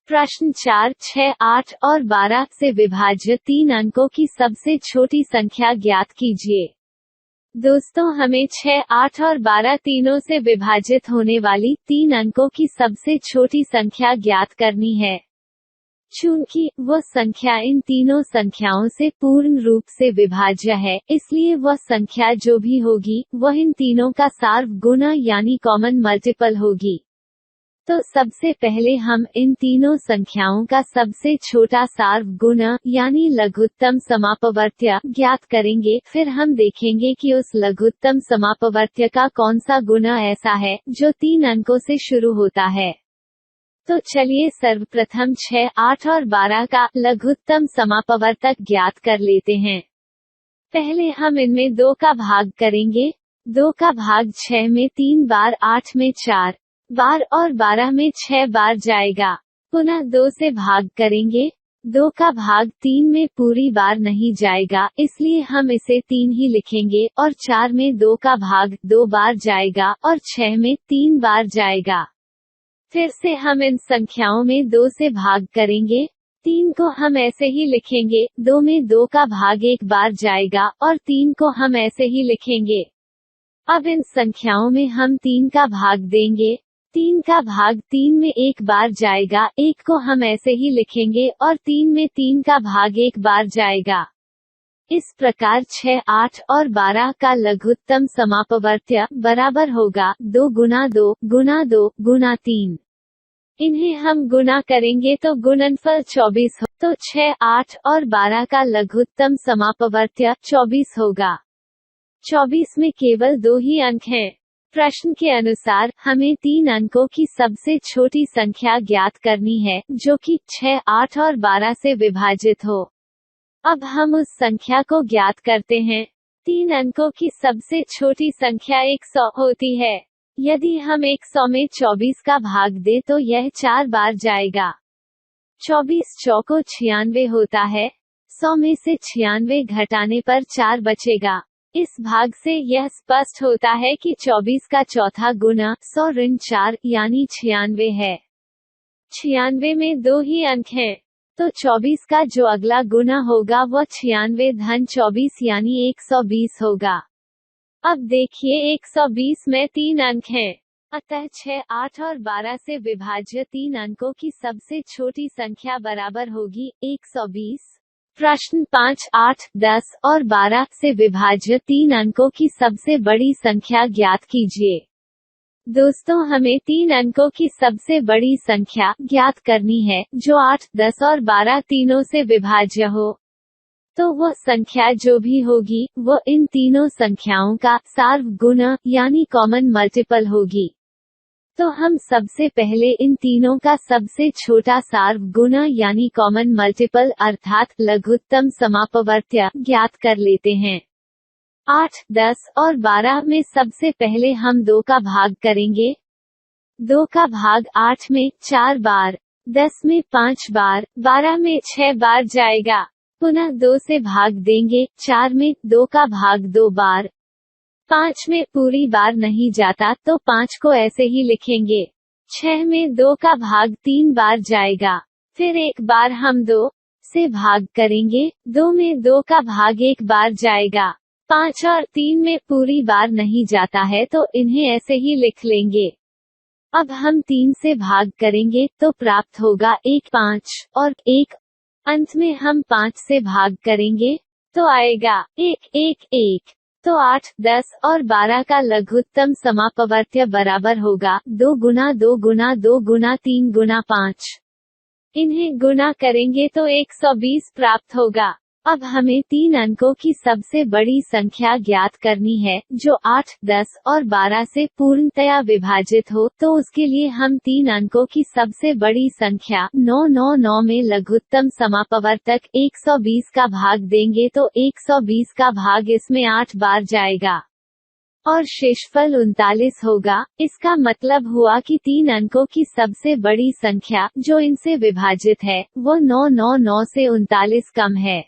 प्रश्न 4, 6, 8 और 12 से विभाज्य 3 अंकों की सबसे छोटी संख्या ज्ञात कीजिए। दोस्तों, हमें 6, 8 और 12 तीनों से विभाजित होने वाली 3 अंकों की सबसे छोटी संख्या ज्ञात करनी है। चूंकि वह संख्या इन तीनों संख्याओं से पूर्ण रूप से विभाज्य है, इसलिए वह संख्या जो भी होगी वह इन तीनों का सार्व गुना यानी कॉमन मल्टीपल होगी। तो सबसे पहले हम इन तीनों संख्याओं का सबसे छोटा सार्व गुना यानी लघुत्तम समापवर्त्य ज्ञात करेंगे। फिर हम देखेंगे कि उस लघुत्तम समापवर्त्य का कौन सा गुना ऐसा है जो 3 अंकों से शुरू होता है। तो चलिए सर्वप्रथम 6, 8 और 12 का लघुत्तम समापवर्तक ज्ञात कर लेते हैं। पहले हम इनमें 2 का भाग करेंगे। 2 का भाग 6 में 3 बार, 8 में 4 बार और 12 में 6 बार जाएगा। पुनः 2 से भाग करेंगे। 2 का भाग 3 में पूरी बार नहीं जाएगा, इसलिए हम इसे 3 ही लिखेंगे। और 4 में 2 का भाग 2 बार जाएगा और 6 में 3 बार जाएगा। फिर से हम इन संख्याओं में 2 से भाग करेंगे। 3 को हम ऐसे ही लिखेंगे। 2 में 2 का भाग 1 बार जाएगा और 3 को हम ऐसे ही लिखेंगे। अब इन संख्याओं में हम 3 का भाग देंगे। 3 का भाग 3 में 1 बार जाएगा। 1 को हम ऐसे ही लिखेंगे और 3 में 3 का भाग 1 बार जाएगा। इस प्रकार 6, 8 और 12 का लघुत्तम समापवर्त्य बराबर होगा 2 गुना 2 गुना 2 गुना 3। इन्हें हम गुना करेंगे तो गुणनफल 24 हो। तो 6, 8 और 12 का लघुत्तम समापवर्त्य 24 होगा। 24 में केवल 2 ही अंक हैं। प्रश्न के अनुसार हमें 3 अंकों की सबसे छोटी संख्या ज्ञात करनी है जो कि 6, 8 और 12 से विभाजित हो। अब हम उस संख्या को ज्ञात करते हैं। 3 अंकों की सबसे छोटी संख्या 100 होती है। यदि हम 100 में 24 का भाग दें तो यह 4 बार जाएगा। 24 चौको 96 होता है। 100 में से 96 घटाने पर 4 बचेगा। इस भाग से यह स्पष्ट होता है कि 24 का चौथा गुना 100 ऋण 4 यानी 96 है। 96 में 2 ही अंक हैं। तो 24 का जो अगला गुना होगा वह 96 धन 24 यानी 120 होगा। अब देखिए 120 में 3 अंक हैं। अतः 6, 8 और 12 से विभाज्य 3 अंकों की सबसे छोटी संख्या बराबर होगी 120। प्रश्न 5, 8, 10 और 12 से विभाज्य 3 अंकों की सबसे बड़ी संख्या ज्ञात कीजिए। दोस्तों, हमें 3 अंकों की सबसे बड़ी संख्या ज्ञात करनी है जो 8, 10 और 12 तीनों से विभाज्य हो। तो वह संख्या जो भी होगी वह इन तीनों संख्याओं का सार्व गुना यानी कॉमन मल्टीपल होगी। तो हम सबसे पहले इन तीनों का सबसे छोटा सार्व गुना यानी कॉमन मल्टीपल अर्थात लघुत्तम समापवर्त्य ज्ञात कर लेते हैं। 8, 10 और 12 में सबसे पहले हम 2 का भाग करेंगे। 2 का भाग 8 में 4 बार, 10 में 5 बार, 12 में 6 बार जाएगा। पुनः 2 से भाग देंगे। 4 में 2 का भाग 2 बार, 5 में पूरी बार नहीं जाता तो 5 को ऐसे ही लिखेंगे। 6 में 2 का भाग 3 बार जाएगा। फिर एक बार हम 2 से भाग करेंगे। 2 में 2 का भाग 1 बार जाएगा। 5 और 3 में पूरी बार नहीं जाता है तो इन्हें ऐसे ही लिख लेंगे। अब हम 3 से भाग करेंगे तो प्राप्त होगा 1, 5 और 1। अंत में हम 5 से भाग करेंगे तो आएगा 1, 1, 1। तो 8, 10 और 12 का लघुत्तम समापवर्त्य बराबर होगा 2 गुना 2 गुना 2 गुना 3 गुना 5। इन्हें गुना करेंगे तो 120 प्राप्त होगा। अब हमें 3 अंकों की सबसे बड़ी संख्या ज्ञात करनी है जो 8, 10 और 12 से पूर्णतया विभाजित हो। तो उसके लिए हम 3 अंकों की सबसे बड़ी संख्या 999 में लघुत्तम समापवर्तक 120 का भाग देंगे तो 120 का भाग इसमें 8 बार जाएगा और शेषफल 39 होगा। इसका मतलब हुआ कि 3 अंकों की सबसे बड़ी संख्या जो इनसे विभाजित है वो 999 से 39 कम है।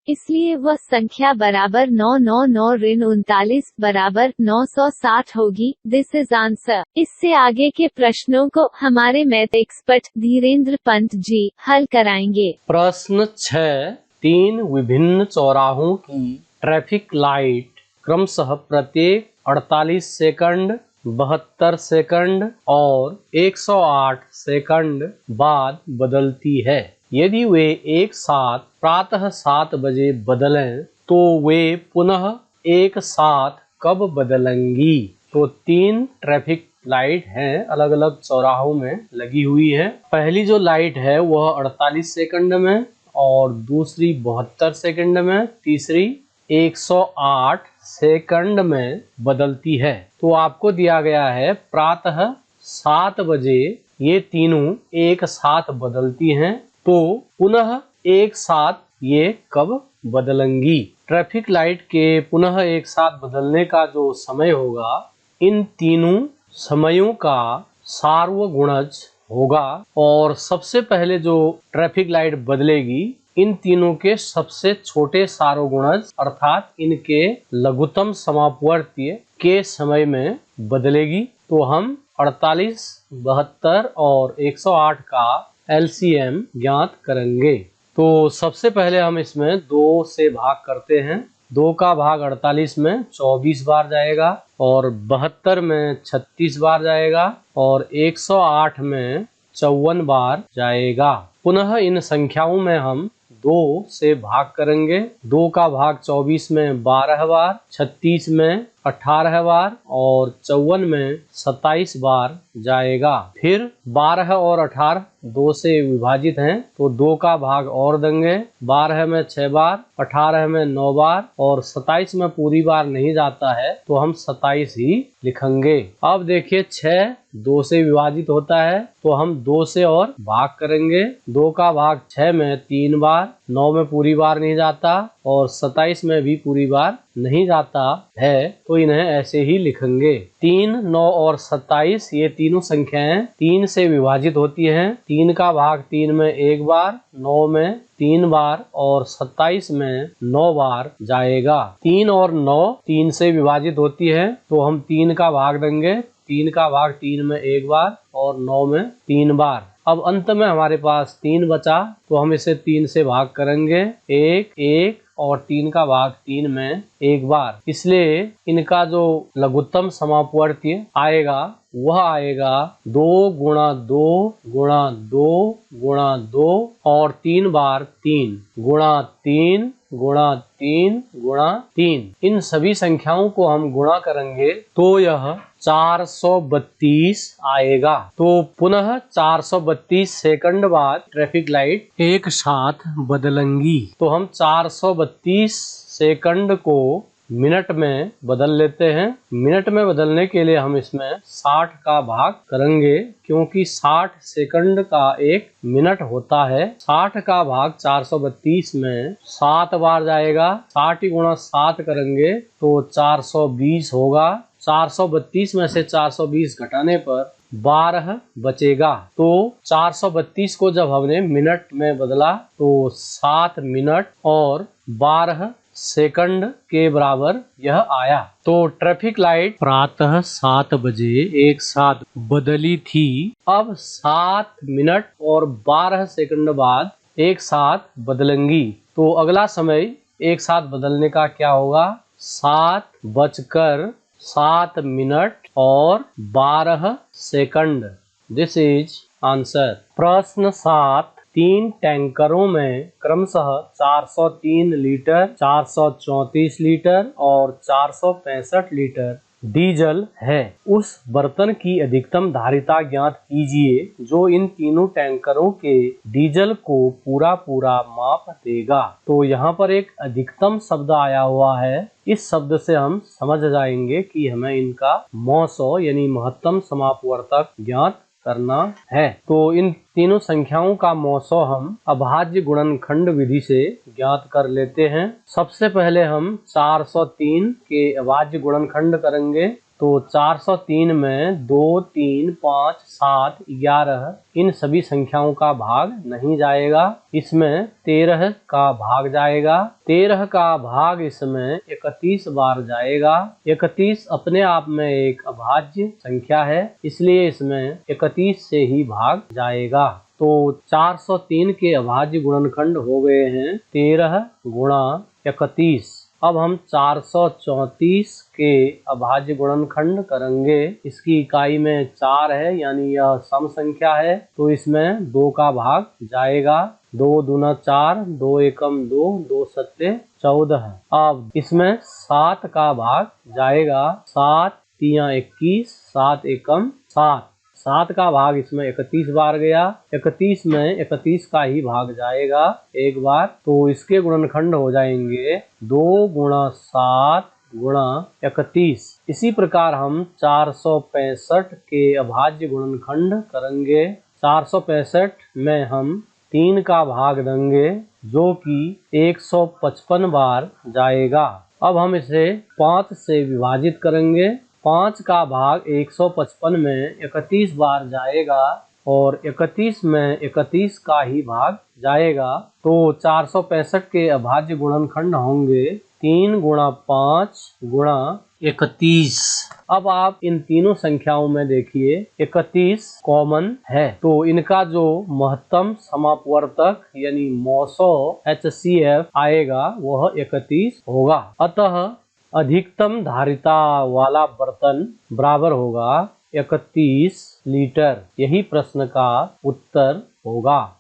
इसलिए वह संख्या बराबर 999 ऋण 39 बराबर 960 होगी। This is answer. इससे आगे के प्रश्नों को हमारे मैथ एक्सपर्ट धीरेन्द्र पंत जी हल कराएंगे। प्रश्न 6, 3 विभिन्न चौराहों की ट्रैफिक लाइट क्रमशः प्रत्येक 48 सेकंड, 72 सेकंड और 108 सेकंड बाद बदलती है। यदि वे एक साथ प्रातः 7 बजे बदलें तो वे पुनः एक साथ कब बदलेंगी? तो 3 ट्रैफिक लाइट हैं, अलग अलग चौराहों में लगी हुई है। पहली जो लाइट है वह 48 सेकंड में और दूसरी 72 सेकंड में, तीसरी 108 सेकंड में बदलती है। तो आपको दिया गया है प्रातः 7 बजे ये तीनों एक साथ बदलती हैं, तो पुनः एक साथ ये कब बदलेंगी? ट्रैफिक लाइट के पुनः एक साथ बदलने का जो समय होगा, इन तीनों समयों का सार्वगुणज होगा और सबसे पहले जो ट्रैफिक लाइट बदलेगी इन तीनों के सबसे छोटे सार्वगुणज अर्थात इनके लघुत्तम समापवर्तीय के समय में बदलेगी। तो हम 48, 72 और 108 का LCM ज्ञात करेंगे। तो सबसे पहले हम इसमें 2 से भाग करते हैं। 2 का भाग 48 में 24 बार जाएगा और 72 में 36 बार जाएगा और 108 में 54 बार जाएगा। पुनः इन संख्याओं में हम 2 से भाग करेंगे। 2 का भाग 24 में 12 बार, 36 में 18 बार और 54 में 27 बार जाएगा। फिर 12 और 18 2 से विभाजित हैं, तो 2 का भाग और देंगे। 12 में 6 बार, 18 में 9 बार और 27 में पूरी बार नहीं जाता है, तो हम 27 ही लिखेंगे। अब देखिए 6 2 से विभाजित होता है, तो हम 2 से और भाग करेंगे। 2 का भाग 6 में 3 बार, 9 में पूरी बार नहीं जाता और 27 में भी पूरी बार नहीं जाता है, तो इन्हें ऐसे ही लिखेंगे। 3, 9 और 27 ये तीनों संख्याएं 3 से विभाजित होती हैं। 3 का भाग 3 में 1 बार, 9 में 3 बार और 27 में 9 बार जाएगा। 3 और 9 3 से विभाजित होती है, तो हम 3 का भाग देंगे। 3 का भाग 3 में 1 बार और 9 में 3 बार। अब अंत में हमारे पास 3 बचा, तो हम इसे 3 से भाग करेंगे। 1, 1 और 3 का भाग 3 में 1 बार। इसलिए इनका जो लघुत्तम समापवर्तीय आएगा वह आएगा 2 गुणा 2 गुणा 2 गुणा 2 और 3 बार 3 गुणा 3 गुणा 3 गुणा 3। इन सभी संख्याओं को हम गुणा करेंगे तो यह 432 आएगा। तो पुनः 432 सेकंड बाद ट्रैफिक लाइट एक साथ बदलेंगी। तो हम 432 सेकंड को मिनट में बदल लेते हैं। मिनट में बदलने के लिए हम इसमें 60 का भाग करेंगे, क्योंकि 60 सेकंड का 1 मिनट होता है। 60 का भाग 432 में 7 बार जाएगा। 60 गुणा 7 करेंगे तो 420 होगा। 432 में से 420 घटाने पर 12 बचेगा। तो 432 को जब हमने मिनट में बदला तो 7 मिनट और 12 सेकंड के बराबर यह आया। तो ट्रैफिक लाइट प्रातः 7 बजे एक साथ बदली थी। अब 7 मिनट और 12 सेकंड बाद एक साथ बदलेंगी। तो अगला समय एक साथ बदलने का क्या होगा? 7:07 मिनट और 12 सेकंड। This is answer. प्रश्न 7, 3 टैंकरों में क्रमशः 403 लीटर, 434 लीटर और 465 लीटर डीजल है। उस बर्तन की अधिकतम धारिता ज्ञात कीजिए जो इन तीनों टैंकरों के डीजल को पूरा पूरा माप देगा। तो यहाँ पर एक अधिकतम शब्द आया हुआ है। इस शब्द से हम समझ जाएंगे कि हमें इनका मौसो यानी महत्तम समापवर्तक ज्ञात करना है। तो इन तीनों संख्याओं का मौसो हम अभाज्य गुणनखंड विधि से ज्ञात कर लेते हैं। सबसे पहले हम 403 के अभाज्य गुणनखंड करेंगे। तो 403 में 2, 3, 5, 7, 11 इन सभी संख्याओं का भाग नहीं जाएगा। इसमें 13 का भाग जाएगा। 13 का भाग इसमें 31 बार जाएगा। 31 अपने आप में एक अभाज्य संख्या है, इसलिए इसमें 31 से ही भाग जाएगा। तो 403 के अभाज्य गुणनखंड हो गए हैं 13 गुणा 31। अब हम 434 के अभाज्य गुणनखंड करेंगे। इसकी इकाई में 4 है, यानी यह सम संख्या है, तो इसमें 2 का भाग जाएगा। 2 दूना 4, 2 एकम 2, 2 सत्ते 14 है। अब इसमें 7 का भाग जाएगा। 7 तिया 21, 7 एकम 7। 7 का भाग इसमें 31 बार गया। 31 में 31 का ही भाग जाएगा एक बार, तो इसके गुणनखंड हो जाएंगे 2 गुणा 7 गुणा 31। इसी प्रकार हम 465 के अभाज्य गुणनखंड करेंगे। 465 में हम 3 का भाग देंगे, जो कि 155 बार जाएगा। अब हम इसे 5 से विभाजित करेंगे। 5 का भाग 155 में 31 बार जाएगा और 31 में 31 का ही भाग जाएगा। तो 465 के अभाज्य गुणनखंड होंगे 3 गुणा 5 गुणा 31। अब आप इन तीनों संख्याओं में देखिए 31 कॉमन है, तो इनका जो महत्तम समापवर्तक यानी मौसो HCF आएगा वह 31 होगा। अतः अधिकतम धारिता वाला बर्तन बराबर होगा 31 लीटर। यही प्रश्न का उत्तर होगा।